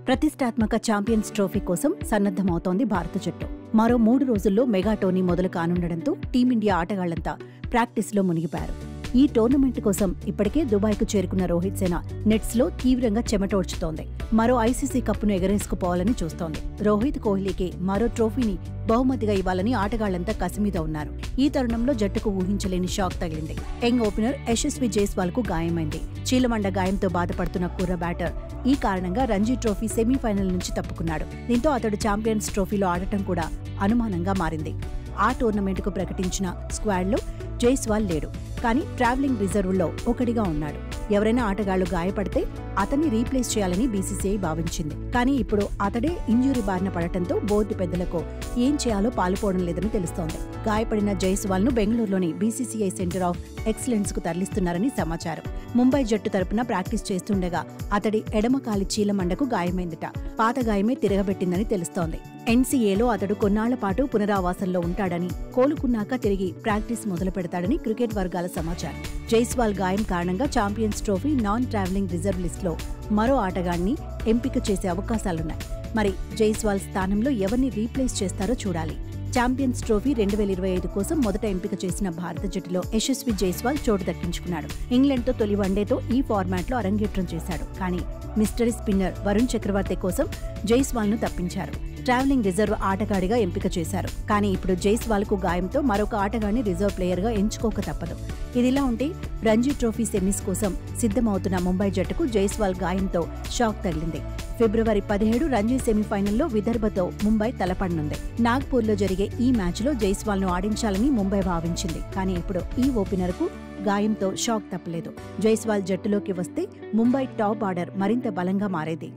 ప్రతిష్టాత్మక champions trophy కోసం సన్నద్ధమవుతోంది భారత జట్టు. మరో 3 రోజుల్లో మెగా టోర్నీ మొదలు కానుండడంతో టీమిండియా ఆటగాళ్లంతా ప్రాక్టీస్లో మునిగిపారు. ఈ టోర్నమెంట్ కోసం ఇప్పటికే దుబాయ్కు చేరుకున్న రోహిత్ సేన నెట్స్లో తీవ్రంగా చెమటోడ్చుతోంది. మరో ఐసీసీ కప్పును ఎగరేసుకుపోవాలని చూస్తోంది. రోహిత్ కోహ్లీకి మరో ట్రోఫీని బహుమతిగా ఇవ్వాలని ఆటగాళ్లంతా కసిమీద ఉన్నారు. ఈ తరుణంలో జట్టుకు ఊహించలేని షాక్ తగిలింది. యంగ్ ఓపెనర్ యశస్వి జైస్వాల్ కు గాయమైంది. చీలమండ గాయంతో బాధపడుతున్న కుర్ర బ్యాటర్ ఈ కారణంగా రంజీ ట్రోఫీ సెమీఫైనల్ నుంచి తప్పుకున్నాడు. దీంతో అతడు ఛాంపియన్స్ ట్రోఫీలో ఆడటం కూడా అనుమానంగా మారింది. ఆ టోర్నమెంట్కు ప్రకటించిన స్క్వాడ్లో జైస్వాల్ లేడు, కానీ ట్రావెలింగ్ రిజర్వ్లో ఒకటిగా ఉన్నాడు. ఎవరైనా ఆటగాళ్లు గాయపడితే అతన్ని రీప్లేస్ చేయాలని బీసీసీఐ భావించింది. కానీ ఇప్పుడు అతడే ఇంజ్యూరీ బారిన పడటంతో బోర్డు పెద్దలకు ఏం చేయాలో పాలుపోవడం లేదని తెలుస్తోంది. గాయపడిన జైస్వాల్ ను బెంగళూరులోని బీసీసీఐ సెంటర్ ఆఫ్ ఎక్సలెన్స్ కు తరలిస్తున్నారని సమాచారం. ముంబై జట్టు తరపున ప్రాక్టీస్ చేస్తుండగా అతడి ఎడమకాలి చీలమండకు గాయమైందట. పాత గాయమే తిరగబెట్టిందని తెలుస్తోంది. ఎన్సీఏలో అతడు కొన్నాళ్ల పాటు పునరావాసంలో ఉంటాడని, కోలుకున్నాక తిరిగి ప్రాక్టీస్ మొదలు పెడతాడని క్రికెట్ వర్గాల సమాచారం. జైస్వాల్ గాయం కారణంగా champions trophy non travelling reserve లిస్టులో మరో ఆటగాడిని ఎంపిక చేసే అవకాశాలున్నాయి. మరి జైస్వాల్ స్థానంలో ఎవరిని రీప్లేస్ చేస్తారో చూడాలి. ఛాంపియన్స్ ట్రోఫీ 2025 కోసం మొదట ఎంపిక చేసిన భారత జట్టులో యశస్వి జైస్వాల్ చోటు దక్కించుకున్నాడు. ఇంగ్లాండ్తో తొలి వన్డేతో ఈ ఫార్మాట్లో అరంగేట్రం చేశాడు. కానీ మిస్టరీ స్పిన్నర్ వరుణ్ చక్రవర్తి కోసం జైస్వాల్ ను తప్పించారు. ట్రావెలింగ్ రిజర్వ్ ఆటగాడిగా ఎంపిక చేశారు. కానీ ఇప్పుడు జైస్వాల్ కు గాయంతో మరొక ఆటగాడిని రిజర్వ్ ప్లేయర్ గా ఎంచుకోక తప్పదు. ఇదిలా ఉంటే రంజీ ట్రోఫీ సెమీస్ కోసం సిద్ధమవుతున్న ముంబై జట్టుకు జైస్వాల్ గాయంతో షాక్ తగిలింది. ఫిబ్రవరి 17 రంజీ సెమీఫైనల్లో విదర్భతో ముంబై తలపడనుంది. నాగ్పూర్లో జరిగే ఈ మ్యాచ్లో జైస్వాల్ ను ఆడించాలని ముంబై భావించింది. కానీ ఇప్పుడు ఈ ఓపెనర్ కు గాయంతో షాక్ తప్పలేదు. జైస్వాల్ జట్టులోకి వస్తే ముంబై టాప్ ఆర్డర్ మరింత బలంగా మారేది.